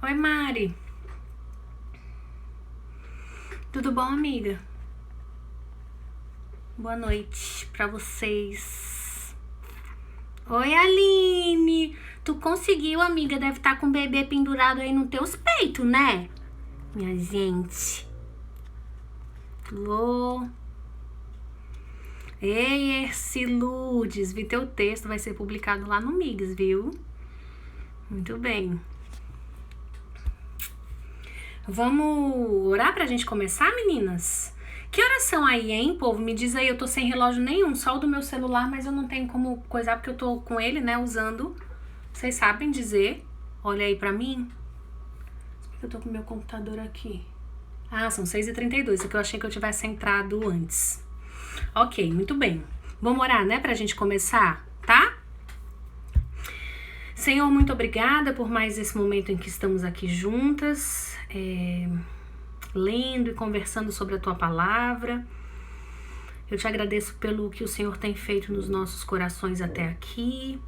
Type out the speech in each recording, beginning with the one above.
Oi, Mari. Tudo bom, amiga? Boa noite pra vocês. Oi, Aline. Tu conseguiu, amiga? Deve estar com o bebê pendurado aí nos teus peitos, né? Minha gente. Alô? Ei, Erciludes. Vi teu texto, vai ser publicado lá no Migs, viu? Muito bem. Vamos orar pra gente começar, meninas? Que oração aí, hein, povo? Me diz aí, eu tô sem relógio nenhum, só o do meu celular, mas eu não tenho como coisar porque eu tô com ele, né, usando. Vocês sabem dizer? Olha aí pra mim. Eu tô com o meu computador aqui. Ah, são 6h32, é que eu achei que eu tivesse entrado antes. Ok, muito bem. Vamos orar, né, pra gente começar, tá? Senhor, muito obrigada por mais esse momento em que estamos aqui juntas, lendo e conversando sobre a Tua Palavra. Eu te agradeço pelo que o Senhor tem feito nos nossos corações até aqui.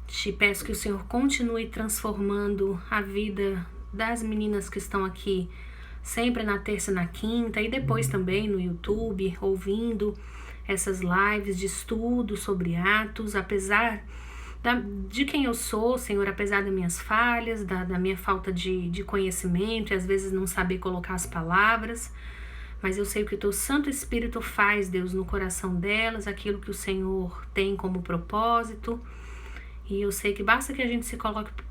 Te peço que o Senhor continue transformando a vida das meninas que estão aqui, sempre na terça e na quinta, e depois também no YouTube, ouvindo essas lives de estudo sobre Atos, apesar de quem eu sou, Senhor, apesar das minhas falhas, da minha falta de conhecimento e às vezes não saber colocar as palavras, mas eu sei que o Teu Santo Espírito faz, Deus, no coração delas, aquilo que o Senhor tem como propósito, e eu sei que basta que a gente se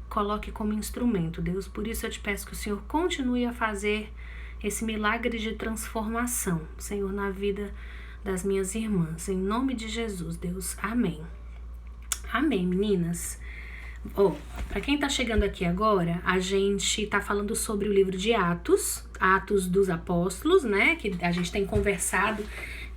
coloque como instrumento, Deus. Por isso eu te peço que o Senhor continue a fazer esse milagre de transformação, Senhor, na vida das minhas irmãs, em nome de Jesus, Deus, amém. Amém, meninas. Para quem tá chegando aqui agora, a gente tá falando sobre o livro de Atos, Atos dos Apóstolos, né? Que a gente tem conversado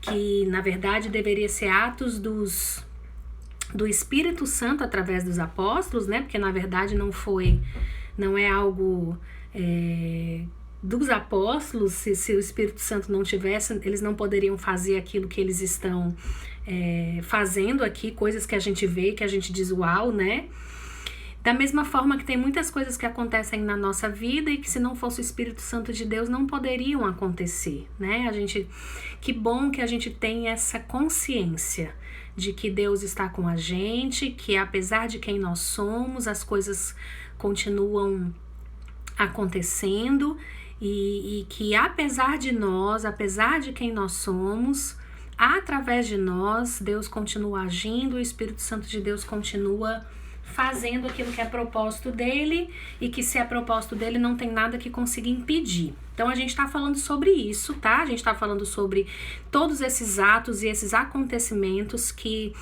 que, na verdade, deveria ser Atos do Espírito Santo através dos apóstolos, né? Porque, na verdade, não é algo dos apóstolos. Se o Espírito Santo não tivesse, eles não poderiam fazer aquilo que eles estão fazendo aqui, coisas que a gente vê, que a gente diz uau, né? Da mesma forma que tem muitas coisas que acontecem na nossa vida e que se não fosse o Espírito Santo de Deus não poderiam acontecer, né? Que bom que a gente tem essa consciência de que Deus está com a gente, que apesar de quem nós somos, as coisas continuam acontecendo e que apesar de nós, apesar de quem nós somos, através de nós, Deus continua agindo, o Espírito Santo de Deus continua fazendo aquilo que é propósito dele e que se é propósito dele não tem nada que consiga impedir. Então a gente tá falando sobre isso, tá? A gente tá falando sobre todos esses atos e esses acontecimentos que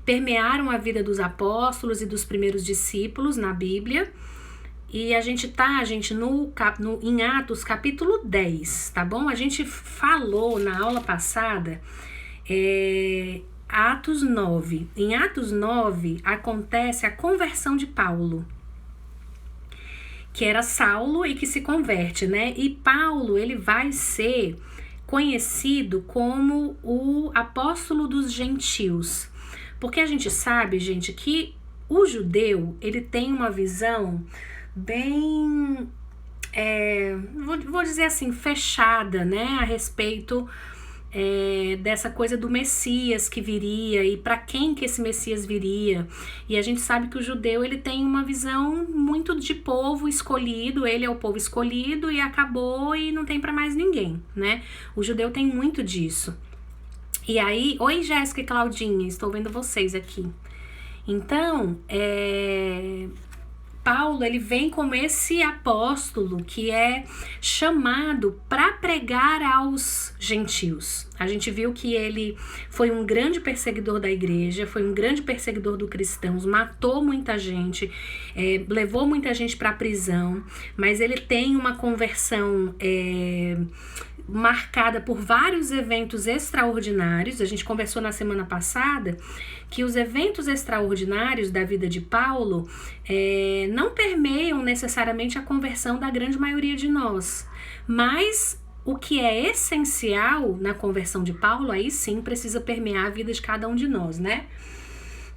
permearam a vida dos apóstolos e dos primeiros discípulos na Bíblia. E a gente tá, em Atos capítulo 10, tá bom? A gente falou na aula passada, Atos 9. Em Atos 9 acontece a conversão de Paulo, que era Saulo e que se converte, né? E Paulo, ele vai ser conhecido como o apóstolo dos gentios. Porque a gente sabe, gente, que o judeu, ele tem uma visão bem, vou dizer assim, fechada, né, a respeito dessa coisa do Messias que viria e para quem que esse Messias viria. E a gente sabe que o judeu, ele tem uma visão muito de povo escolhido, ele é o povo escolhido e acabou e não tem para mais ninguém, né? O judeu tem muito disso. E aí, oi Jéssica e Claudinha, estou vendo vocês aqui. Então, Paulo, ele vem como esse apóstolo que é chamado para pregar aos gentios. A gente viu que ele foi um grande perseguidor da igreja, foi um grande perseguidor dos cristãos, matou muita gente, levou muita gente para a prisão, mas ele tem uma conversão marcada por vários eventos extraordinários. A gente conversou na semana passada que os eventos extraordinários da vida de Paulo não permeiam necessariamente a conversão da grande maioria de nós, mas o que é essencial na conversão de Paulo, aí sim precisa permear a vida de cada um de nós, né?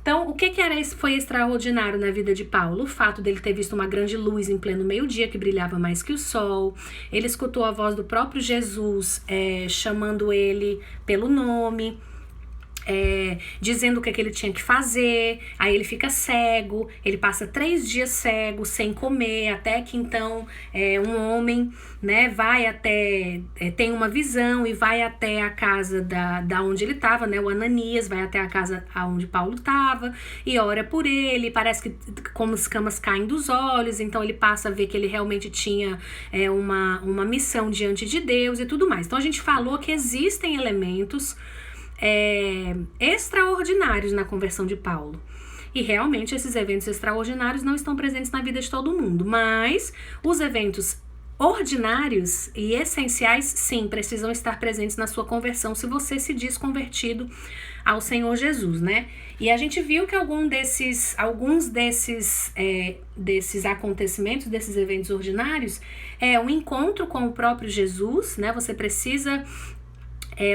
Então, o que foi extraordinário na vida de Paulo? O fato dele ter visto uma grande luz em pleno meio-dia, que brilhava mais que o sol. Ele escutou a voz do próprio Jesus, chamando ele pelo nome, dizendo o que ele tinha que fazer. Aí ele fica cego, ele passa 3 dias cego, sem comer, até que então um homem, né, vai até, tem uma visão e vai até a casa da onde ele estava, né, o Ananias vai até a casa onde Paulo estava e ora por ele. Parece que como escamas caem dos olhos, então ele passa a ver que ele realmente tinha uma missão diante de Deus e tudo mais. Então a gente falou que existem elementos extraordinários na conversão de Paulo. E realmente esses eventos extraordinários não estão presentes na vida de todo mundo, mas os eventos ordinários e essenciais, sim, precisam estar presentes na sua conversão, se você se diz convertido ao Senhor Jesus, né? E a gente viu que alguns desses acontecimentos, desses eventos ordinários, um encontro com o próprio Jesus, né? Você precisa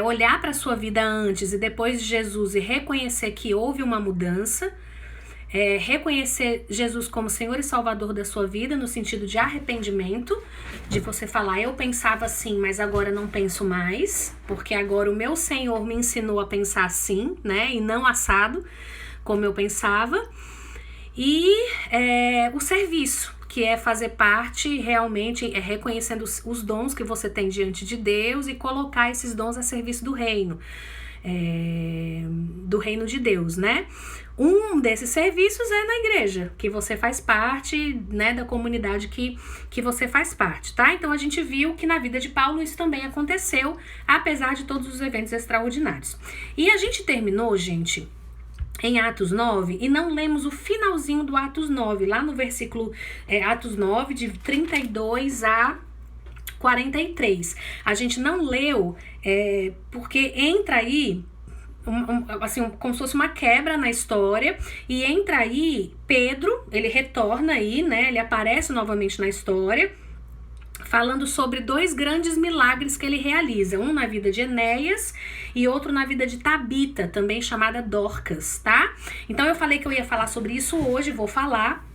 olhar para a sua vida antes e depois de Jesus e reconhecer que houve uma mudança, reconhecer Jesus como Senhor e Salvador da sua vida, no sentido de arrependimento, de você falar, eu pensava assim, mas agora não penso mais, porque agora o meu Senhor me ensinou a pensar assim, né, e não assado, como eu pensava, e o serviço, que é fazer parte realmente, reconhecendo os dons que você tem diante de Deus e colocar esses dons a serviço do reino de Deus, né? Um desses serviços é na igreja, que você faz parte, né, da comunidade que você faz parte, tá? Então a gente viu que na vida de Paulo isso também aconteceu, apesar de todos os eventos extraordinários. E a gente terminou, gente, em Atos 9, e não lemos o finalzinho do Atos 9, lá no versículo Atos 9, de 32 a 43. A gente não leu, porque entra aí, assim, como se fosse uma quebra na história, e entra aí Pedro, ele retorna aí, né, ele aparece novamente na história, falando sobre 2 grandes milagres que ele realiza, um na vida de Enéas e outro na vida de Tabita, também chamada Dorcas, tá? Então eu falei que eu ia falar sobre isso hoje, vou falar.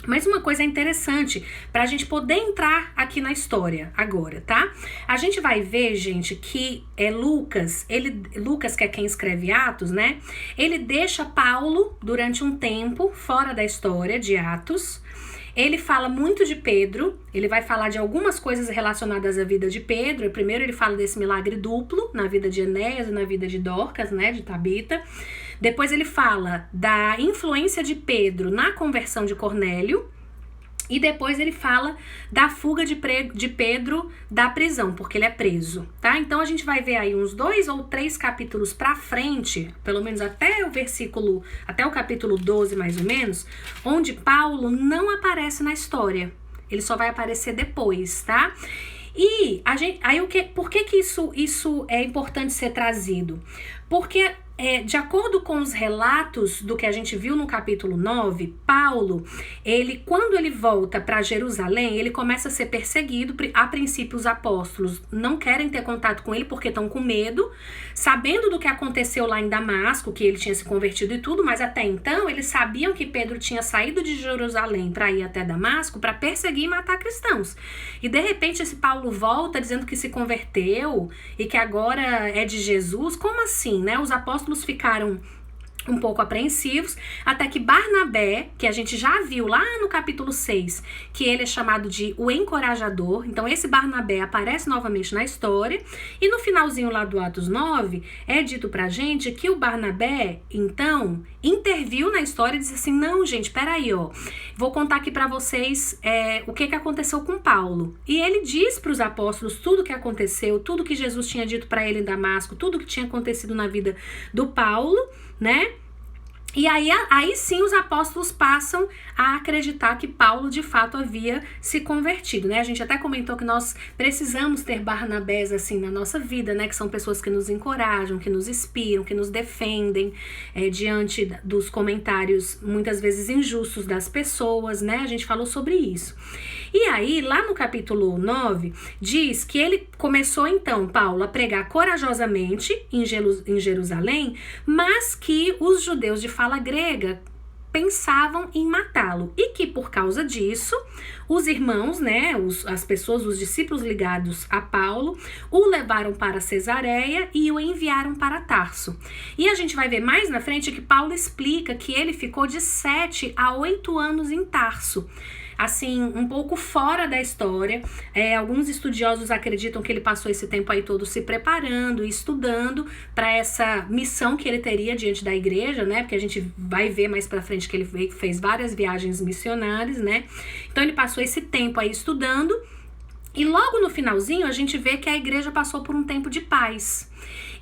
Mas uma coisa interessante, pra gente poder entrar aqui na história agora, tá? A gente vai ver, gente, que Lucas, que é quem escreve Atos, né? Ele deixa Paulo durante um tempo fora da história de Atos. Ele fala muito de Pedro, ele vai falar de algumas coisas relacionadas à vida de Pedro. Primeiro ele fala desse milagre duplo na vida de Enéas e na vida de Dorcas, né, de Tabita. Depois ele fala da influência de Pedro na conversão de Cornélio. E depois ele fala da fuga de Pedro da prisão, porque ele é preso, tá? Então a gente vai ver aí uns 2 ou 3 capítulos pra frente, pelo menos até o capítulo 12 mais ou menos, onde Paulo não aparece na história. Ele só vai aparecer depois, tá? E por que isso é importante ser trazido? Porque de acordo com os relatos do que a gente viu no capítulo 9, Paulo, quando ele volta para Jerusalém, ele começa a ser perseguido. A princípio, os apóstolos não querem ter contato com ele porque estão com medo, sabendo do que aconteceu lá em Damasco, que ele tinha se convertido e tudo, mas até então eles sabiam que Pedro tinha saído de Jerusalém para ir até Damasco para perseguir e matar cristãos. E de repente esse Paulo volta dizendo que se converteu e que agora é de Jesus. Como assim, né? Os apóstolos ficaram um pouco apreensivos, até que Barnabé, que a gente já viu lá no capítulo 6, que ele é chamado de o encorajador. Então esse Barnabé aparece novamente na história, e no finalzinho lá do Atos 9, é dito pra gente que o Barnabé, então, interviu na história e disse assim, não, gente, peraí, ó, vou contar aqui pra vocês o que aconteceu com Paulo. E ele diz pros apóstolos tudo o que aconteceu, tudo que Jesus tinha dito pra ele em Damasco, tudo que tinha acontecido na vida do Paulo, né? E aí sim os apóstolos passam a acreditar que Paulo de fato havia se convertido, né? A gente até comentou que nós precisamos ter Barnabés assim na nossa vida, né? Que são pessoas que nos encorajam, que nos inspiram, que nos defendem diante dos comentários muitas vezes injustos das pessoas, né? A gente falou sobre isso. E aí, lá no capítulo 9, diz que ele começou então, Paulo, a pregar corajosamente em Jerusalém, mas que os judeus de fato fala grega pensavam em matá-lo e que por causa disso os irmãos, né, as pessoas, os discípulos ligados a Paulo, o levaram para Cesareia e o enviaram para Tarso. E a gente vai ver mais na frente que Paulo explica que ele ficou de 7 a 8 anos em Tarso. Assim, um pouco fora da história. Alguns estudiosos acreditam que ele passou esse tempo aí todo se preparando e estudando para essa missão que ele teria diante da igreja, né? Porque a gente vai ver mais pra frente que ele fez várias viagens missionárias, né? Então ele passou esse tempo aí estudando e logo no finalzinho a gente vê que a igreja passou por um tempo de paz.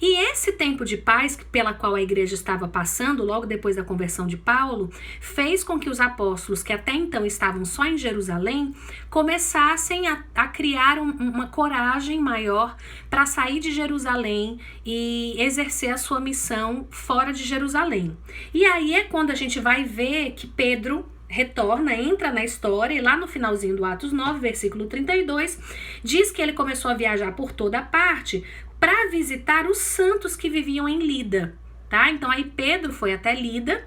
E esse tempo de paz pela qual a igreja estava passando, logo depois da conversão de Paulo, fez com que os apóstolos, que até então estavam só em Jerusalém, começassem a criar uma coragem maior para sair de Jerusalém e exercer a sua missão fora de Jerusalém. E aí é quando a gente vai ver que Pedro retorna, entra na história, e lá no finalzinho do Atos 9, versículo 32, diz que ele começou a viajar por toda parte para visitar os santos que viviam em Lida, tá? Então aí Pedro foi até Lida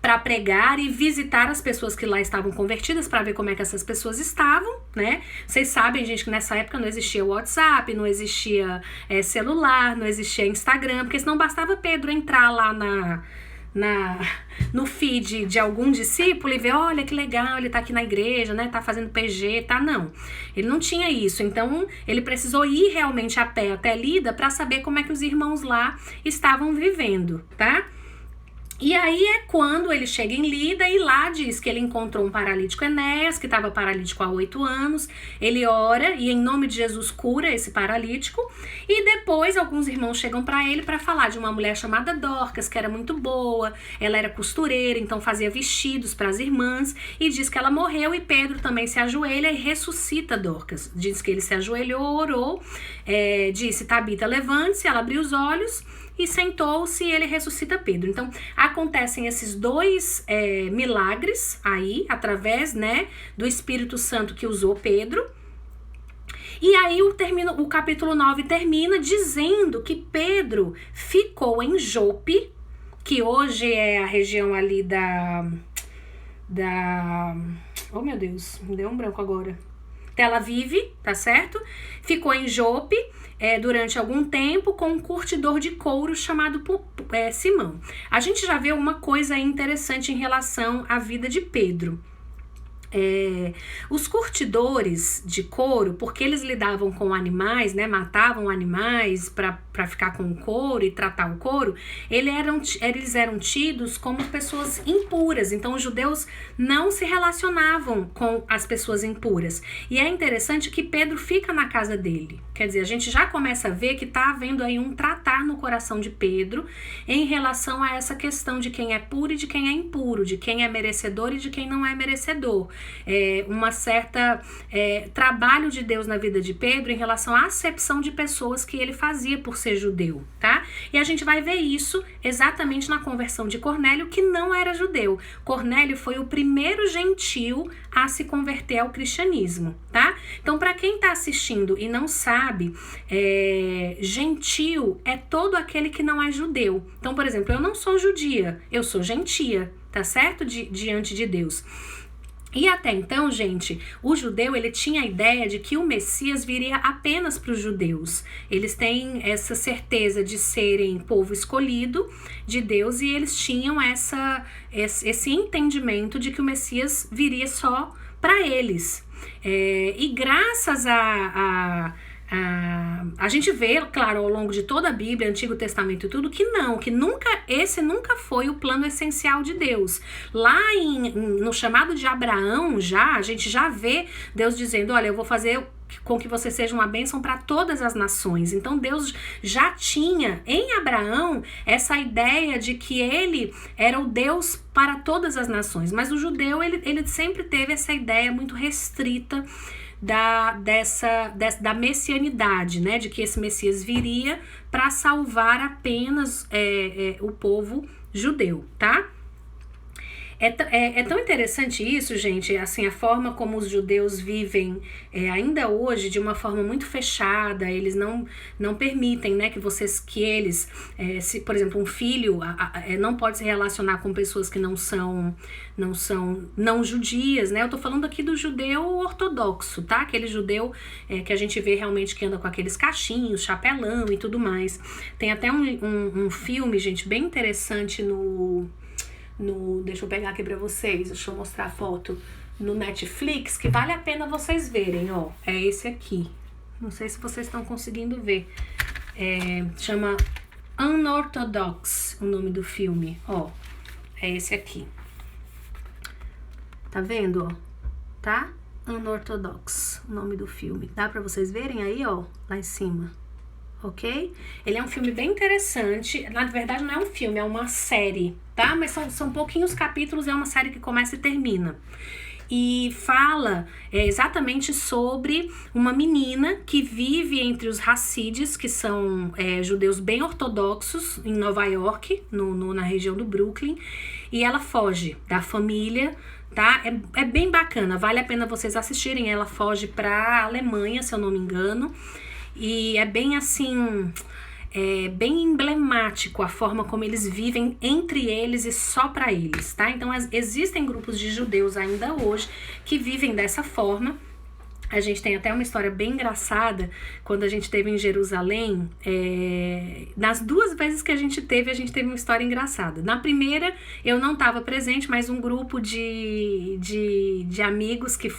para pregar e visitar as pessoas que lá estavam convertidas para ver como é que essas pessoas estavam, né? Vocês sabem, gente, que nessa época não existia WhatsApp, não existia celular, não existia Instagram, porque senão bastava Pedro entrar lá no feed de algum discípulo e ver, olha que legal, ele tá aqui na igreja, né, tá fazendo PG, tá, não. Ele não tinha isso, então ele precisou ir realmente a pé até Lida para saber como é que os irmãos lá estavam vivendo, tá? E aí é quando ele chega em Lida e lá diz que ele encontrou um paralítico Enéas, que estava paralítico há 8 anos. Ele ora e em nome de Jesus cura esse paralítico. E depois alguns irmãos chegam para ele para falar de uma mulher chamada Dorcas, que era muito boa. Ela era costureira, então fazia vestidos para as irmãs. E diz que ela morreu e Pedro também se ajoelha e ressuscita Dorcas. Diz que ele se ajoelhou, orou, disse, Tabita, levante-se. Ela abriu os olhos e sentou-se e ele ressuscita Pedro. Então, acontecem esses dois milagres aí, através, né, do Espírito Santo que usou Pedro. E aí o capítulo 9 termina dizendo que Pedro ficou em Jope, que hoje é a região ali oh meu Deus, me deu um branco agora. Tel Aviv, tá certo? Ficou em Jope durante algum tempo com um curtidor de couro chamado Simão. A gente já vê uma coisa interessante em relação à vida de Pedro. Os curtidores de couro, porque eles lidavam com animais, né, matavam animais para ficar com o couro e tratar o couro, eles eram tidos como pessoas impuras. Então os judeus não se relacionavam com as pessoas impuras. E é interessante que Pedro fica na casa dele. Quer dizer, a gente já começa a ver que está havendo aí um tratar no coração de Pedro em relação a essa questão de quem é puro e de quem é impuro, de quem é merecedor e de quem não é merecedor. Uma certa trabalho de Deus na vida de Pedro em relação à acepção de pessoas que ele fazia por ser judeu, tá? E a gente vai ver isso exatamente na conversão de Cornélio, que não era judeu. Cornélio foi o primeiro gentil a se converter ao cristianismo, tá? Então, para quem tá assistindo e não sabe, gentil é todo aquele que não é judeu. Então, por exemplo, eu não sou judia, eu sou gentia, tá certo? Diante de Deus. E até então, gente, o judeu ele tinha a ideia de que o Messias viria apenas para os judeus. Eles têm essa certeza de serem povo escolhido de Deus e eles tinham esse entendimento de que o Messias viria só para eles. E graças a gente vê, claro, ao longo de toda a Bíblia, Antigo Testamento e tudo, que esse nunca foi o plano essencial de Deus. Lá no chamado de Abraão, a gente já vê Deus dizendo, olha, eu vou fazer com que você seja uma bênção para todas as nações. Então Deus já tinha em Abraão essa ideia de que ele era o Deus para todas as nações, mas o judeu ele sempre teve essa ideia muito restrita da messianidade, né, de que esse Messias viria para salvar apenas o povo judeu, tá? É tão interessante isso, gente, assim, a forma como os judeus vivem ainda hoje de uma forma muito fechada. Eles não permitem, né, que eles, se, por exemplo, um filho não pode se relacionar com pessoas que não são não judias, né? Eu tô falando aqui do judeu ortodoxo, tá? Aquele judeu que a gente vê realmente que anda com aqueles cachinhos, chapelão e tudo mais. Tem até um filme, gente, bem interessante deixa eu pegar aqui pra vocês, deixa eu mostrar a foto, no Netflix, que vale a pena vocês verem, ó. É esse aqui. Não sei se vocês estão conseguindo ver. Chama Unorthodox, o nome do filme, ó. É esse aqui. Tá vendo, ó? Tá? Unorthodox, o nome do filme. Dá pra vocês verem aí, ó, lá em cima. Ok? Ele é um filme bem interessante. Na verdade, não é um filme, é uma série, tá? Mas são pouquinhos capítulos, é uma série que começa e termina. E fala exatamente sobre uma menina que vive entre os Hassides, que são judeus bem ortodoxos, em Nova York, na região do Brooklyn. E ela foge da família, tá? É bem bacana, vale a pena vocês assistirem. Ela foge pra Alemanha, se eu não me engano. E é bem assim, bem emblemático a forma como eles vivem entre eles e só para eles, tá? Então existem grupos de judeus ainda hoje que vivem dessa forma. A gente tem até uma história bem engraçada, quando a gente esteve em Jerusalém, nas 2 vezes que a gente teve uma história engraçada. Na primeira, eu não estava presente, mas um grupo de amigos que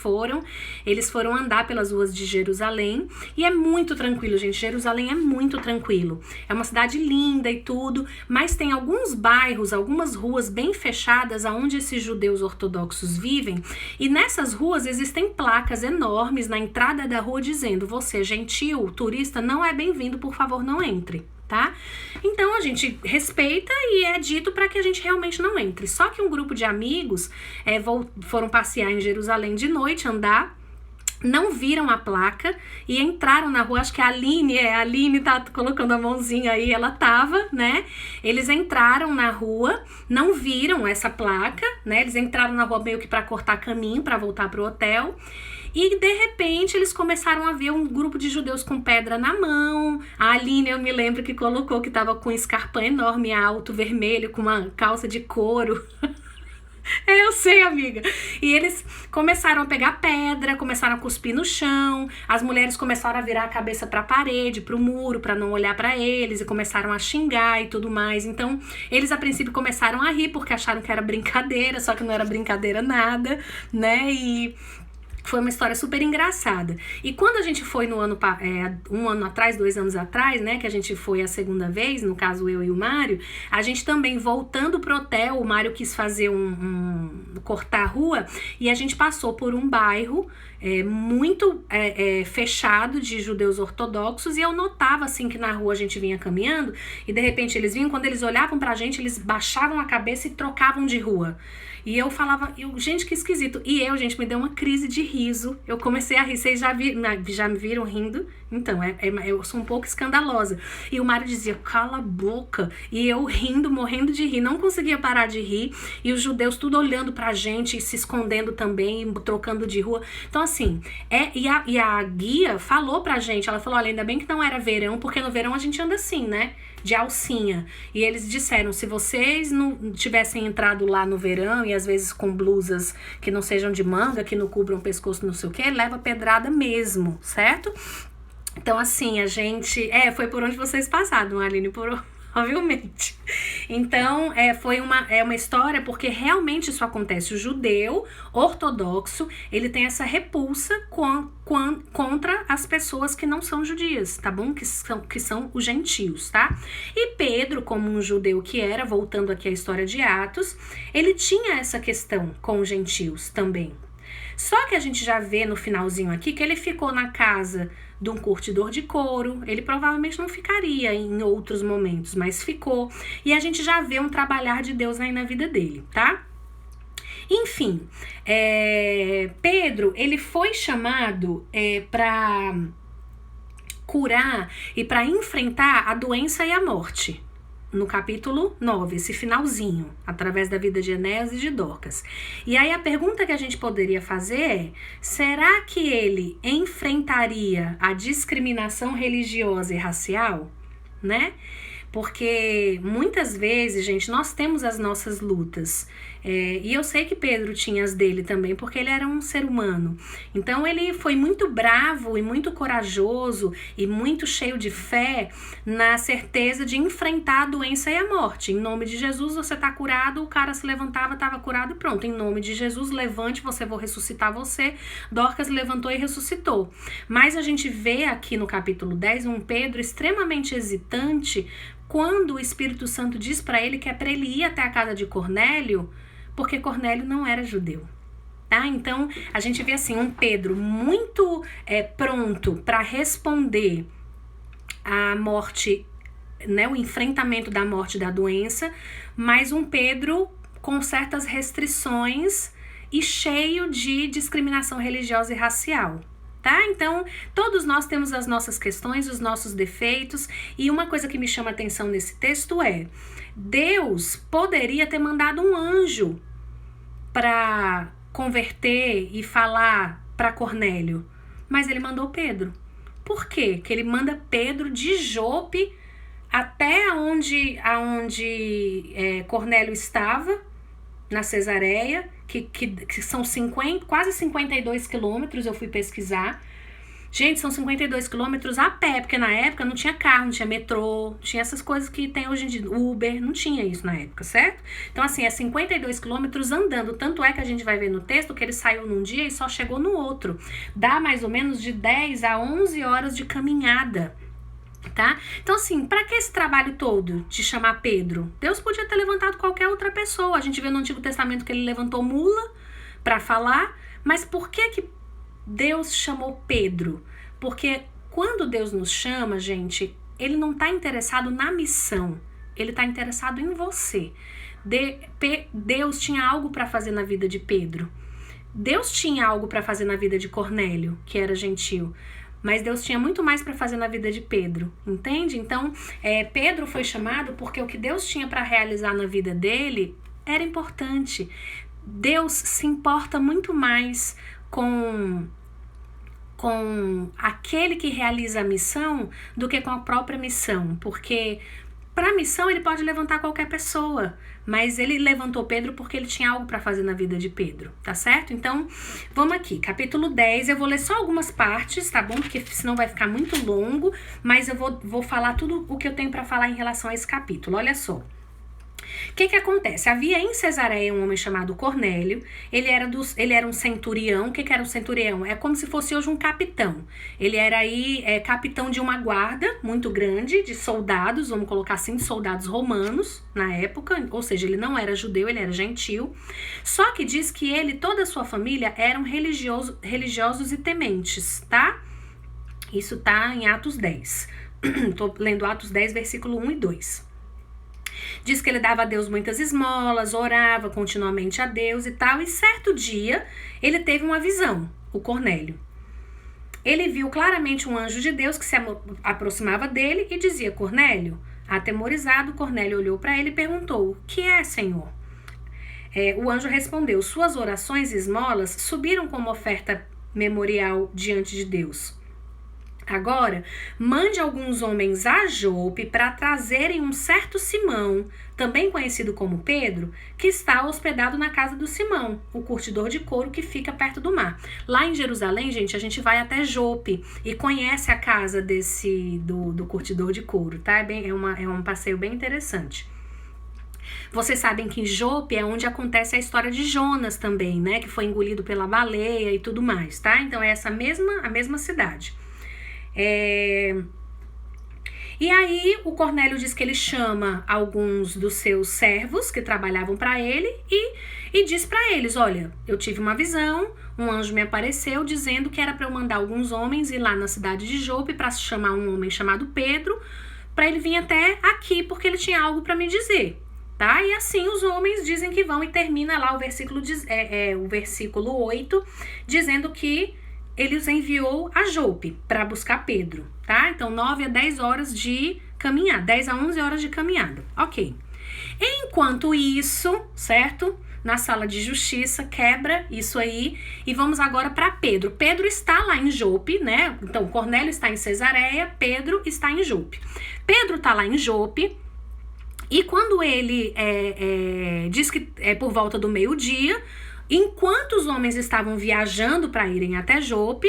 eles foram andar pelas ruas de Jerusalém, e é muito tranquilo, gente. Jerusalém é muito tranquilo. É uma cidade linda e tudo, mas tem alguns bairros, algumas ruas bem fechadas, onde esses judeus ortodoxos vivem, e nessas ruas existem placas enormes na entrada da rua dizendo: você, gentil, turista, não é bem-vindo, por favor, não entre, tá? Então a gente respeita e é dito para que a gente realmente não entre. Só que um grupo de amigos foram passear em Jerusalém de noite, andar, não viram a placa e entraram na rua. Acho que a Aline tá colocando a mãozinha aí, ela tava, né? Eles entraram na rua, não viram essa placa, né? Eles entraram na rua meio que para cortar caminho, para voltar pro hotel. E de repente eles começaram a ver um grupo de judeus com pedra na mão. A Aline, eu me lembro que colocou que tava com um escarpão enorme, alto, vermelho, com uma calça de couro. Eu sei, amiga. E eles começaram a pegar pedra, começaram a cuspir no chão. As mulheres começaram a virar a cabeça pra parede, pro muro, pra não olhar pra eles, e começaram a xingar e tudo mais. Então, eles a princípio começaram a rir porque acharam que era brincadeira, só que não era brincadeira nada, né? E foi uma história super engraçada. E quando a gente foi um ano atrás, 2 anos atrás, né, que a gente foi a segunda vez, no caso eu e o Mário, a gente também voltando pro hotel, o Mário quis fazer cortar a rua, e a gente passou por um bairro muito fechado de judeus ortodoxos, e eu notava assim que na rua a gente vinha caminhando, e de repente eles vinham, quando eles olhavam pra gente, eles baixavam a cabeça e trocavam de rua. E eu falava, gente, que esquisito. E gente, me deu uma crise de riso. Eu comecei a rir. Vocês já me viram rindo? Então, eu sou um pouco escandalosa. E o Mário dizia, cala a boca. E eu rindo, morrendo de rir. Não conseguia parar de rir. E os judeus tudo olhando pra gente, se escondendo também, trocando de rua. Então, assim, e a guia falou pra gente, ela falou, olha, ainda bem que não era verão, porque no verão a gente anda assim, né? De alcinha. E eles disseram, se vocês não tivessem entrado lá no verão, e às vezes com blusas que não sejam de manga, que não cubram o pescoço, não sei o que, leva pedrada mesmo, certo? Então, assim, a gente... foi por onde vocês passaram, Aline, obviamente. Então, foi uma história, porque realmente isso acontece. O judeu ortodoxo, ele tem essa repulsa contra as pessoas que não são judias, tá bom? Que são os gentios, tá? E Pedro, como um judeu que era, voltando aqui à história de Atos, ele tinha essa questão com os gentios também. Só que a gente já vê no finalzinho aqui que ele ficou na casa de um curtidor de couro. Ele provavelmente não ficaria em outros momentos, mas ficou. E a gente já vê um trabalhar de Deus aí na vida dele, tá? Enfim, Pedro, ele foi chamado para curar e para enfrentar a doença e a morte, no capítulo 9, esse finalzinho, através da vida de Enéas e de Dorcas. E aí a pergunta que a gente poderia fazer é: será que ele enfrentaria a discriminação religiosa e racial, né? Porque muitas vezes, gente, nós temos as nossas lutas. E eu sei que Pedro tinha as dele também, porque ele era um ser humano. Então ele foi muito bravo e muito corajoso e muito cheio de fé na certeza de enfrentar a doença e a morte. Em nome de Jesus, você está curado. O cara se levantava, estava curado e pronto. Em nome de Jesus, levante, vou ressuscitar você. Dorcas levantou e ressuscitou. Mas a gente vê aqui no capítulo 10 um Pedro extremamente hesitante quando o Espírito Santo diz para ele que é para ele ir até a casa de Cornélio, porque Cornélio não era judeu. Tá? Então, a gente vê assim um Pedro muito pronto para responder à morte, né, o enfrentamento da morte da doença, mas um Pedro com certas restrições e cheio de discriminação religiosa e racial. Tá? Então, todos nós temos as nossas questões, os nossos defeitos, e uma coisa que me chama a atenção nesse texto é: Deus poderia ter mandado um anjo para converter e falar para Cornélio, mas ele mandou Pedro. Por quê? Que ele manda Pedro de Jope até onde Cornélio estava, na Cesareia, que são quase 52 quilômetros, eu fui pesquisar. Gente, são 52 quilômetros a pé, porque na época não tinha carro, não tinha metrô, não tinha essas coisas que tem hoje em dia, Uber, não tinha isso na época, certo? Então, assim, é 52 quilômetros andando, tanto é que a gente vai ver no texto que ele saiu num dia e só chegou no outro. Dá mais ou menos de 10 a 11 horas de caminhada. Tá? Então assim, para que esse trabalho todo de chamar Pedro? Deus podia ter levantado qualquer outra pessoa. A gente vê no Antigo Testamento que ele levantou mula para falar, mas por que Deus chamou Pedro? Porque quando Deus nos chama, gente, ele não está interessado na missão, ele está interessado em você. Deus tinha algo para fazer na vida de Pedro. Deus tinha algo para fazer na vida de Cornélio, que era gentil. Mas Deus tinha muito mais para fazer na vida de Pedro, entende? Então, Pedro foi chamado porque o que Deus tinha para realizar na vida dele era importante. Deus se importa muito mais com aquele que realiza a missão do que com a própria missão, porque para a missão ele pode levantar qualquer pessoa, mas ele levantou Pedro porque ele tinha algo para fazer na vida de Pedro, tá certo? Então, vamos aqui, capítulo 10, eu vou ler só algumas partes, tá bom? Porque senão vai ficar muito longo, mas eu vou falar tudo o que eu tenho para falar em relação a esse capítulo, olha só. O que acontece? Havia em Cesareia um homem chamado Cornélio, ele era um centurião. O que era um centurião? É como se fosse hoje um capitão. Ele era aí capitão de uma guarda muito grande de soldados, vamos colocar assim, soldados romanos na época, ou seja, ele não era judeu, ele era gentil. Só que diz que ele e toda a sua família eram religiosos e tementes, tá? Isso tá em Atos 10. Tô lendo Atos 10, versículo 1 e 2. Diz que ele dava a Deus muitas esmolas, orava continuamente a Deus e tal. E certo dia, ele teve uma visão, o Cornélio. Ele viu claramente um anjo de Deus que se aproximava dele e dizia: Cornélio. Atemorizado, Cornélio olhou para ele e perguntou: o que é, Senhor? O anjo respondeu: suas orações e esmolas subiram como oferta memorial diante de Deus. Agora, mande alguns homens a Jope para trazerem um certo Simão, também conhecido como Pedro, que está hospedado na casa do Simão, o curtidor de couro que fica perto do mar. Lá em Jerusalém, gente, a gente vai até Jope e conhece a casa do curtidor de couro, tá? É um passeio bem interessante. Vocês sabem que em Jope é onde acontece a história de Jonas também, né? Que foi engolido pela baleia e tudo mais, tá? Então é a mesma cidade. E aí o Cornélio diz que ele chama alguns dos seus servos que trabalhavam para ele e diz para eles: olha, eu tive uma visão, um anjo me apareceu dizendo que era para eu mandar alguns homens ir lá na cidade de Jope para chamar um homem chamado Pedro, para ele vir até aqui porque ele tinha algo para me dizer, tá? E assim os homens dizem que vão, e termina lá o versículo 8 dizendo que ele os enviou a Jope para buscar Pedro, tá? Então 9 a 10 horas de caminhada, 10 a 11 horas de caminhada, ok. Enquanto isso, certo? Na sala de justiça, quebra isso aí, e vamos agora para Pedro. Pedro está lá em Jope, né? Então, Cornélio está em Cesareia, Pedro está em Jope. Pedro está lá em Jope, e quando ele diz que é por volta do meio-dia, enquanto os homens estavam viajando para irem até Jope,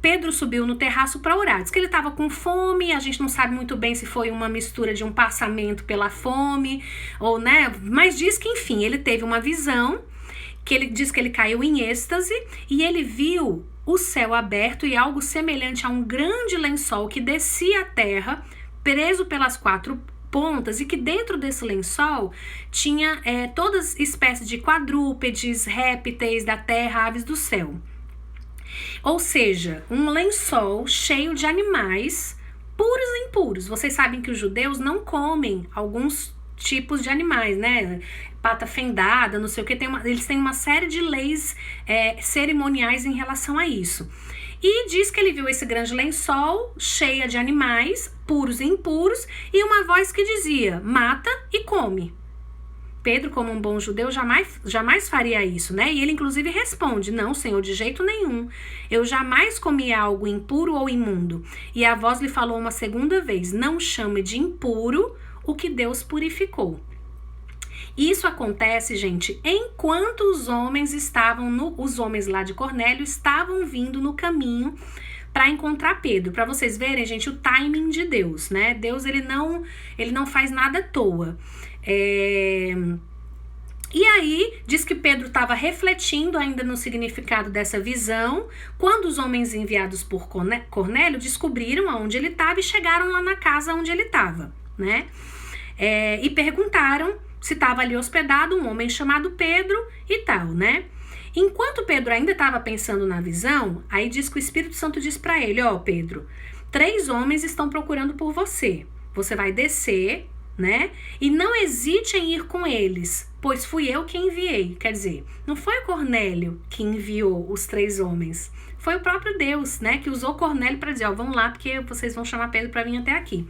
Pedro subiu no terraço para orar. Diz que ele estava com fome, a gente não sabe muito bem se foi uma mistura de um passamento pela fome, ou, né, mas diz que, enfim, ele teve uma visão, que ele diz que ele caiu em êxtase, e ele viu o céu aberto e algo semelhante a um grande lençol que descia à terra, preso pelas 4 pontas, e que dentro desse lençol tinha todas espécies de quadrúpedes, répteis da terra, aves do céu. Ou seja, um lençol cheio de animais puros e impuros. Vocês sabem que os judeus não comem alguns tipos de animais, né? Pata fendada, não sei o que. Eles têm uma série de leis cerimoniais em relação a isso. E diz que ele viu esse grande lençol cheio de animais puros e impuros, e uma voz que dizia: mata e come. Pedro, como um bom judeu, jamais faria isso, né? E ele, inclusive, responde: não, Senhor, de jeito nenhum. Eu jamais comi algo impuro ou imundo. E a voz lhe falou uma segunda vez: não chame de impuro o que Deus purificou. Isso acontece, gente, enquanto os homens lá de Cornélio estavam vindo no caminho para encontrar Pedro. Para vocês verem, gente, o timing de Deus, né? Deus, ele não faz nada à toa. E aí, diz que Pedro estava refletindo ainda no significado dessa visão, quando os homens enviados por Cornélio descobriram aonde ele estava e chegaram lá na casa onde ele estava, né? E perguntaram se estava ali hospedado um homem chamado Pedro e tal, né? Enquanto Pedro ainda estava pensando na visão, aí diz que o Espírito Santo diz para ele: ó, Pedro, 3 homens estão procurando por você. Você vai descer, né? E não hesite em ir com eles, pois fui eu que enviei. Quer dizer, não foi o Cornélio que enviou os 3 homens. Foi o próprio Deus, né? Que usou Cornélio para dizer: ó, vão lá porque vocês vão chamar Pedro para vir até aqui.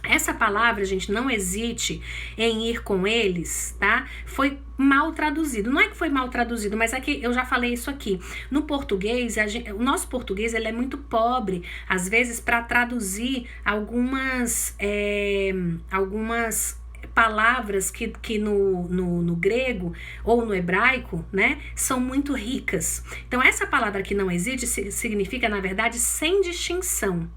Essa palavra, gente, não hesite em ir com eles, tá? Foi mal traduzido. Não é que foi mal traduzido, mas é que eu já falei isso aqui. No português, o nosso português, ele é muito pobre, às vezes, para traduzir algumas palavras que no grego ou no hebraico, né, são muito ricas. Então, essa palavra que não hesite significa, na verdade, sem distinção.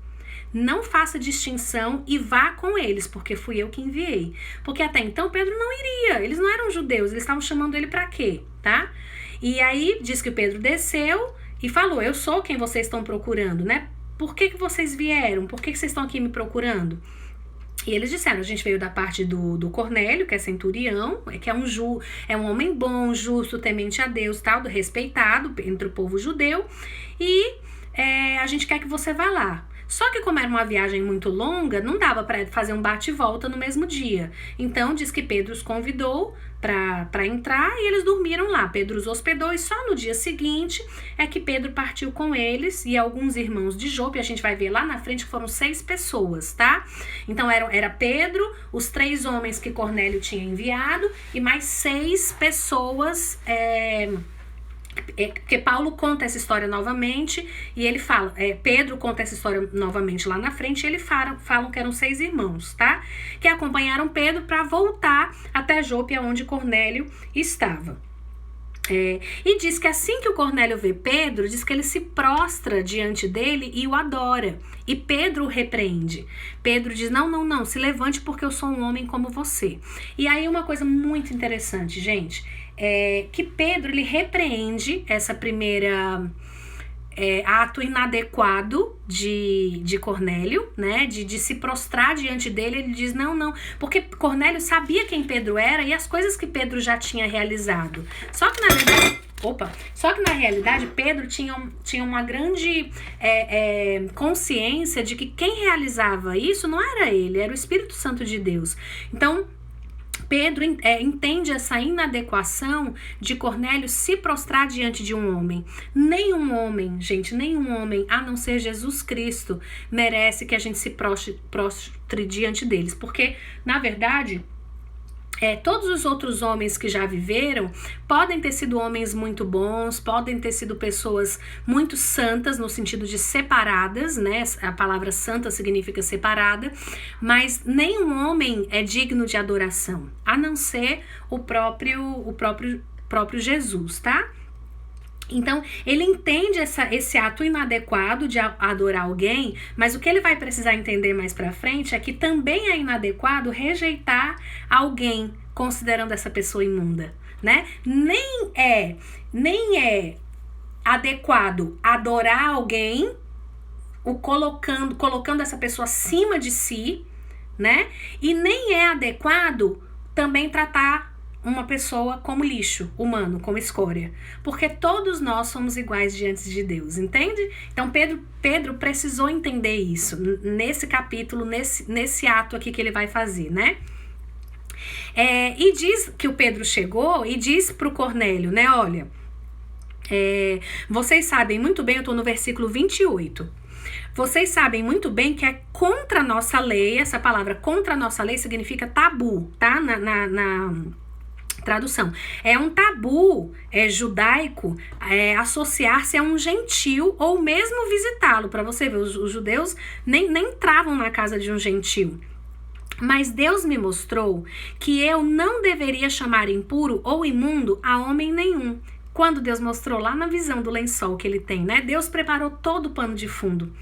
Não faça distinção e vá com eles, porque fui eu que enviei. Porque até então Pedro não iria, eles não eram judeus, eles estavam chamando ele para quê, tá? E aí diz que Pedro desceu e falou: eu sou quem vocês estão procurando, né? Por que vocês vieram? Por que vocês estão aqui me procurando? E eles disseram: a gente veio da parte do Cornélio, que é centurião, que é um homem bom, justo, temente a Deus, tal, respeitado entre o povo judeu, e a gente quer que você vá lá. Só que como era uma viagem muito longa, não dava para fazer um bate e volta no mesmo dia. Então diz que Pedro os convidou para entrar e eles dormiram lá. Pedro os hospedou e só no dia seguinte é que Pedro partiu com eles e alguns irmãos de Jope. A gente vai ver lá na frente que foram 6 pessoas, tá? Então era Pedro, os 3 homens que Cornélio tinha enviado e mais 6 pessoas. Porque Paulo conta essa história novamente e ele fala, Pedro conta essa história novamente lá na frente, e eles falam que eram 6 irmãos, tá? Que acompanharam Pedro para voltar até Jope, onde Cornélio estava. E diz que assim que o Cornélio vê Pedro, diz que ele se prostra diante dele e o adora. E Pedro o repreende. Pedro diz: não, se levante porque eu sou um homem como você. E aí uma coisa muito interessante, gente, que Pedro, ele repreende essa primeira ato inadequado de Cornélio, né, de se prostrar diante dele. Ele diz: não, porque Cornélio sabia quem Pedro era e as coisas que Pedro já tinha realizado. Só que na realidade Pedro tinha uma grande consciência de que quem realizava isso não era ele, era o Espírito Santo de Deus. Então Pedro entende essa inadequação de Cornélio se prostrar diante de um homem. Nenhum homem, gente, nenhum homem, a não ser Jesus Cristo, merece que a gente se prostre diante deles. Porque, na verdade, todos os outros homens que já viveram podem ter sido homens muito bons, podem ter sido pessoas muito santas, no sentido de separadas, né? A palavra santa significa separada, mas nenhum homem é digno de adoração, a não ser o próprio Jesus, tá? Então, ele entende esse ato inadequado de adorar alguém, mas o que ele vai precisar entender mais pra frente é que também é inadequado rejeitar alguém, considerando essa pessoa imunda, né? Nem é adequado adorar alguém, colocando essa pessoa acima de si, né? E nem é adequado também tratar uma pessoa como lixo humano, como escória, porque todos nós somos iguais diante de Deus, entende? Então Pedro precisou entender isso nesse capítulo, nesse ato aqui que ele vai fazer, né? E diz que o Pedro chegou e diz pro Cornélio, né, olha, vocês sabem muito bem, eu tô no versículo 28, vocês sabem muito bem que é contra a nossa lei, essa palavra contra a nossa lei significa tabu, tá? Na tradução. É um tabu judaico associar-se a um gentil ou mesmo visitá-lo. Para você ver, os judeus nem entravam na casa de um gentil. Mas Deus me mostrou que eu não deveria chamar impuro ou imundo a homem nenhum. Quando Deus mostrou lá na visão do lençol que ele tem, né? Deus preparou todo o pano de fundo.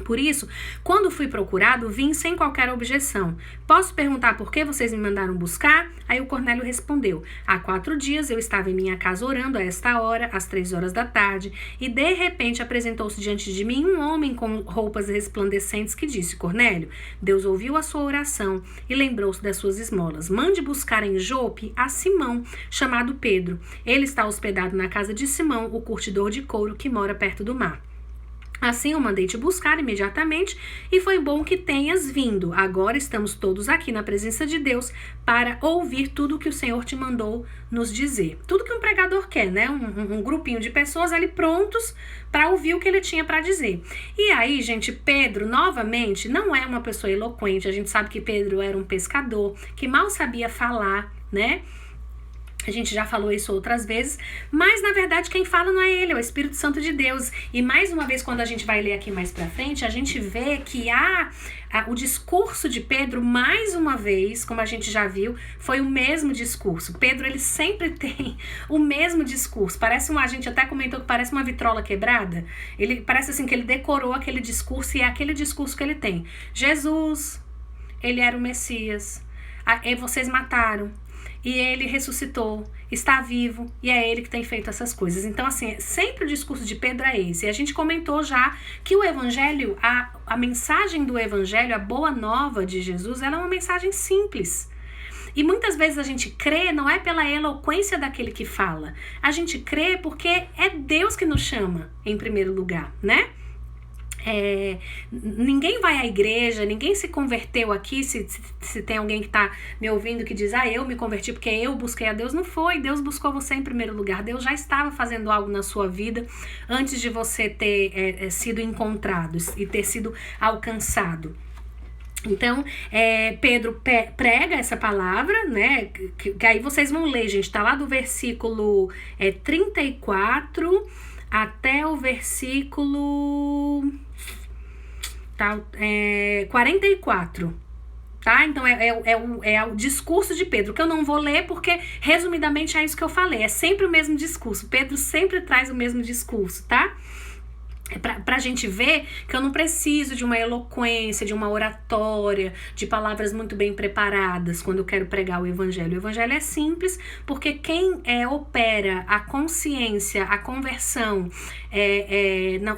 Por isso, quando fui procurado, vim sem qualquer objeção. Posso perguntar por que vocês me mandaram buscar? Aí o Cornélio respondeu: há 4 dias eu estava em minha casa orando a esta hora, às 3 horas da tarde, e de repente apresentou-se diante de mim um homem com roupas resplandecentes que disse: Cornélio, Deus ouviu a sua oração e lembrou-se das suas esmolas. Mande buscar em Jope a Simão, chamado Pedro. Ele está hospedado na casa de Simão, o curtidor de couro que mora perto do mar. Assim eu mandei te buscar imediatamente e foi bom que tenhas vindo. Agora estamos todos aqui na presença de Deus para ouvir tudo que o Senhor te mandou nos dizer. Tudo que um pregador quer, né? Um grupinho de pessoas ali prontos para ouvir o que ele tinha para dizer. E aí, gente, Pedro, novamente, não é uma pessoa eloquente. A gente sabe que Pedro era um pescador, que mal sabia falar, né? A gente já falou isso outras vezes, mas na verdade quem fala não é ele, é o Espírito Santo de Deus. E mais uma vez, quando a gente vai ler aqui mais pra frente, a gente vê que o discurso de Pedro, mais uma vez, como a gente já viu, foi o mesmo discurso. Pedro, ele sempre tem o mesmo discurso. A gente até comentou que parece uma vitrola quebrada. Ele parece assim que ele decorou aquele discurso e é aquele discurso que ele tem. Jesus, ele era o Messias. E vocês mataram. E ele ressuscitou, está vivo, e é ele que tem feito essas coisas. Então, assim, sempre o discurso de Pedro é esse. E a gente comentou já que o evangelho, a mensagem do evangelho, a boa nova de Jesus, ela é uma mensagem simples. E muitas vezes a gente crê não é pela eloquência daquele que fala. A gente crê porque é Deus que nos chama, em primeiro lugar, né? Ninguém vai à igreja, ninguém se converteu aqui. Se tem alguém que está me ouvindo que diz, eu me converti porque eu busquei a Deus, não foi, Deus buscou você em primeiro lugar. Deus já estava fazendo algo na sua vida antes de você ter sido encontrado e ter sido alcançado. Então, Pedro prega essa palavra, né, que aí vocês vão ler, gente, tá lá do versículo 34 até o versículo 44, tá? Então é o discurso de Pedro, que eu não vou ler porque resumidamente é isso que eu falei, é sempre o mesmo discurso. Pedro sempre traz o mesmo discurso, tá? Pra gente ver que eu não preciso de uma eloquência, de uma oratória, de palavras muito bem preparadas quando eu quero pregar o evangelho. O evangelho é simples porque quem opera a consciência, a conversão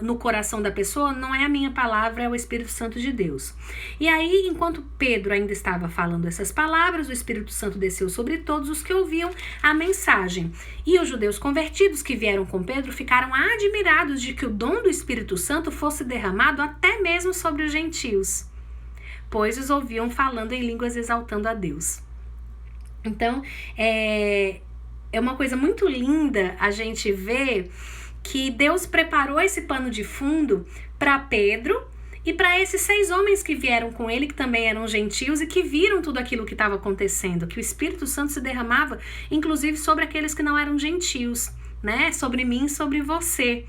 no coração da pessoa não é a minha palavra, é o Espírito Santo de Deus. E aí, enquanto Pedro ainda estava falando essas palavras, o Espírito Santo desceu sobre todos os que ouviam a mensagem. E os judeus convertidos que vieram com Pedro ficaram admirados de que o dom do Espírito Santo fosse derramado até mesmo sobre os gentios, pois os ouviam falando em línguas exaltando a Deus. Então, é uma coisa muito linda a gente ver que Deus preparou esse pano de fundo para Pedro e para esses 6 homens que vieram com ele, que também eram gentios e que viram tudo aquilo que estava acontecendo, que o Espírito Santo se derramava, inclusive sobre aqueles que não eram gentios, né? Sobre mim e sobre você.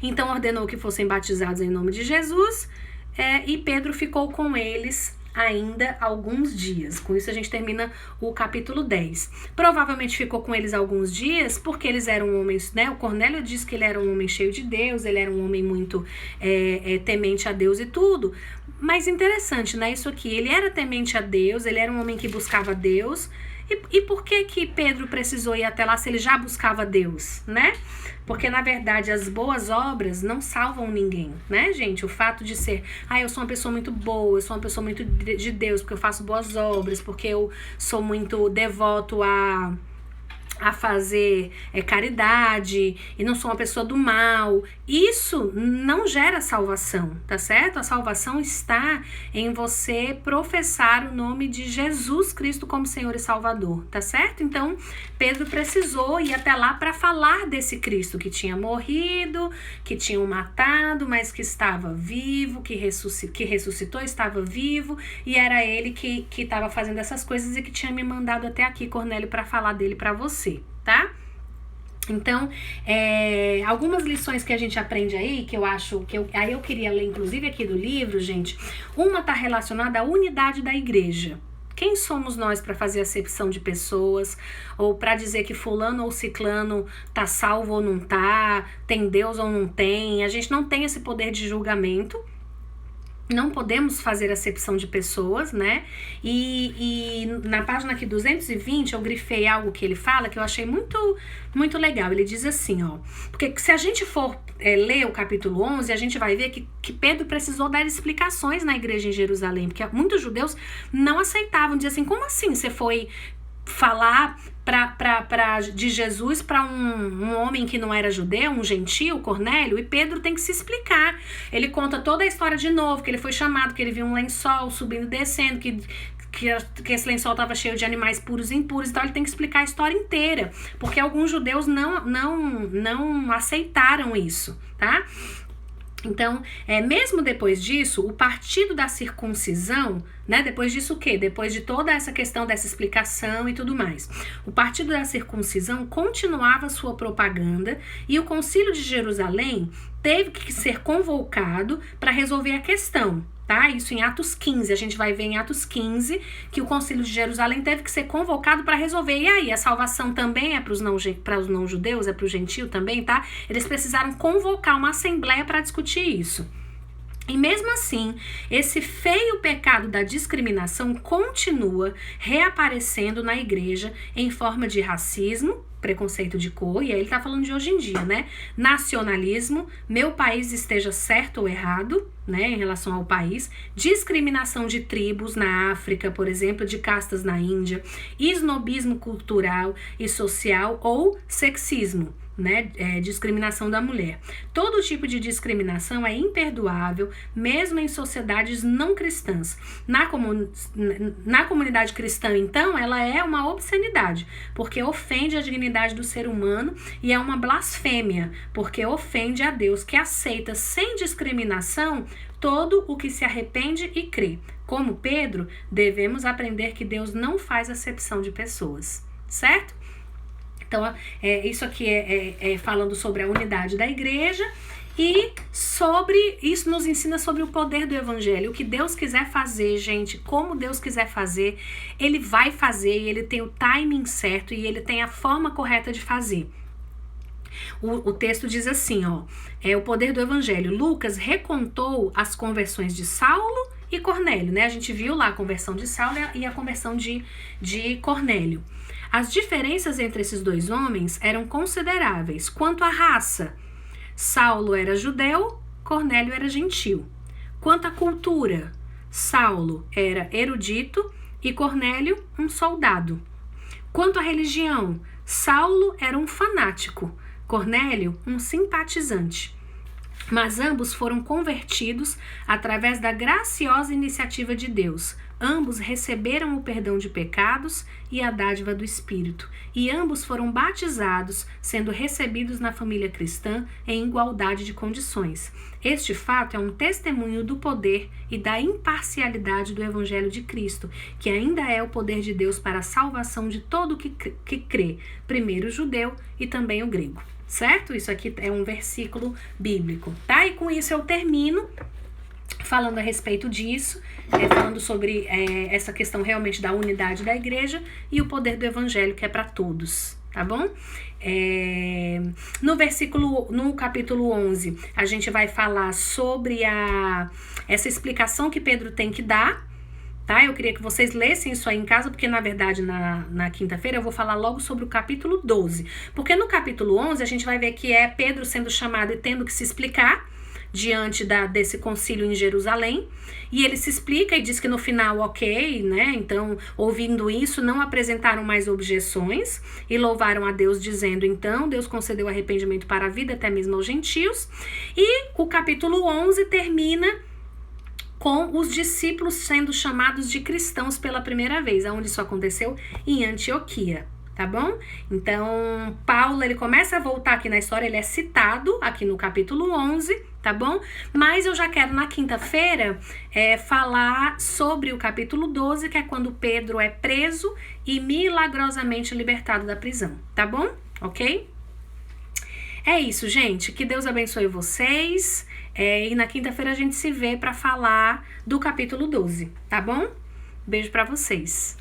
Então ordenou que fossem batizados em nome de Jesus, e Pedro ficou com eles ainda alguns dias. Com isso a gente termina o capítulo 10. Provavelmente ficou com eles alguns dias porque eles eram homens, né? O Cornélio diz que ele era um homem cheio de Deus, ele era um homem muito temente a Deus e tudo. Mas interessante, né? Isso aqui, ele era temente a Deus, ele era um homem que buscava Deus. E por que Pedro precisou ir até lá se ele já buscava Deus, né? Porque, na verdade, as boas obras não salvam ninguém, né, gente? O fato de ser, eu sou uma pessoa muito boa, eu sou uma pessoa muito de Deus, porque eu faço boas obras, porque eu sou muito devoto a fazer caridade e não sou uma pessoa do mal, isso não gera salvação, tá certo? A salvação está em você professar o nome de Jesus Cristo como Senhor e Salvador, tá certo? Então, Pedro precisou ir até lá para falar desse Cristo que tinha morrido, que tinham matado, mas que estava vivo, que ressuscitou, estava vivo, e era ele que estava fazendo essas coisas e que tinha me mandado até aqui, Cornélio, para falar dele para você. Tá? Então, algumas lições que a gente aprende aí, que eu acho, aí eu queria ler inclusive aqui do livro, gente. Uma tá relacionada à unidade da igreja. Quem somos nós para fazer acepção de pessoas, ou para dizer que fulano ou ciclano tá salvo ou não tá, tem Deus ou não tem? A gente não tem esse poder de julgamento. Não podemos fazer acepção de pessoas, né? E na página aqui 220 eu grifei algo que ele fala que eu achei muito, muito legal. Ele diz assim, ó, porque se a gente for ler o capítulo 11, a gente vai ver que Pedro precisou dar explicações na igreja em Jerusalém, porque muitos judeus não aceitavam, diziam assim, como assim você foi falar de Jesus para um homem que não era judeu, um gentio, Cornélio? E Pedro tem que se explicar. Ele conta toda a história de novo, que ele foi chamado, que ele viu um lençol subindo e descendo, que esse lençol estava cheio de animais puros e impuros. Então ele tem que explicar a história inteira, porque alguns judeus não aceitaram isso, tá? Então, mesmo depois disso, o partido da circuncisão, né? Depois disso o quê? Depois de toda essa questão dessa explicação e tudo mais. O partido da circuncisão continuava sua propaganda e o Concílio de Jerusalém teve que ser convocado para resolver a questão. Tá? Isso em Atos 15, a gente vai ver em Atos 15 que o Concílio de Jerusalém teve que ser convocado para resolver. E aí, a salvação também é para os não judeus, é para o gentio também, tá? Eles precisaram convocar uma assembleia para discutir isso. E mesmo assim, esse feio pecado da discriminação continua reaparecendo na igreja em forma de racismo, preconceito de cor, e aí ele tá falando de hoje em dia, né? Nacionalismo, meu país esteja certo ou errado, né, em relação ao país, discriminação de tribos na África, por exemplo, de castas na Índia, esnobismo cultural e social ou sexismo, né, discriminação da mulher. Todo tipo de discriminação é imperdoável, mesmo em sociedades não cristãs. Na comunidade cristã, então, ela é uma obscenidade, porque ofende a dignidade do ser humano, e é uma blasfêmia, porque ofende a Deus, que aceita sem discriminação todo o que se arrepende e crê. Como Pedro, devemos aprender que Deus não faz acepção de pessoas, certo? Então, isso aqui é falando sobre a unidade da igreja, e sobre isso nos ensina sobre o poder do evangelho. O que Deus quiser fazer, gente, como Deus quiser fazer, ele vai fazer, e ele tem o timing certo, e ele tem a forma correta de fazer. O texto diz assim, ó, o poder do evangelho. Lucas recontou as conversões de Saulo e Cornélio, né? A gente viu lá a conversão de Saulo e a conversão de Cornélio. As diferenças entre esses dois homens eram consideráveis. Quanto à raça, Saulo era judeu, Cornélio era gentil. Quanto à cultura, Saulo era erudito e Cornélio um soldado. Quanto à religião, Saulo era um fanático, Cornélio um simpatizante. Mas ambos foram convertidos através da graciosa iniciativa de Deus. Ambos receberam o perdão de pecados e a dádiva do Espírito, e ambos foram batizados, sendo recebidos na família cristã em igualdade de condições. Este fato é um testemunho do poder e da imparcialidade do Evangelho de Cristo, que ainda é o poder de Deus para a salvação de todo que crê, primeiro o judeu e também o grego. Certo? Isso aqui é um versículo bíblico, tá? E com isso eu termino falando a respeito disso, falando sobre essa questão realmente da unidade da igreja e o poder do evangelho que é para todos, tá bom? No capítulo 11, a gente vai falar sobre essa explicação que Pedro tem que dar, tá? Eu queria que vocês lessem isso aí em casa, porque na verdade na quinta-feira eu vou falar logo sobre o capítulo 12, porque no capítulo 11 a gente vai ver que é Pedro sendo chamado e tendo que se explicar diante desse concílio em Jerusalém, e ele se explica e diz que no final, ok, né, então, ouvindo isso, não apresentaram mais objeções e louvaram a Deus dizendo, então, Deus concedeu arrependimento para a vida, até mesmo aos gentios, e o capítulo 11 termina com os discípulos sendo chamados de cristãos pela primeira vez, onde isso aconteceu em Antioquia. Tá bom? Então, Paulo, ele começa a voltar aqui na história, ele é citado aqui no capítulo 11, tá bom? Mas eu já quero na quinta-feira falar sobre o capítulo 12, que é quando Pedro é preso e milagrosamente libertado da prisão, tá bom? Ok? É isso, gente. Que Deus abençoe vocês. E na quinta-feira a gente se vê para falar do capítulo 12, tá bom? Beijo para vocês.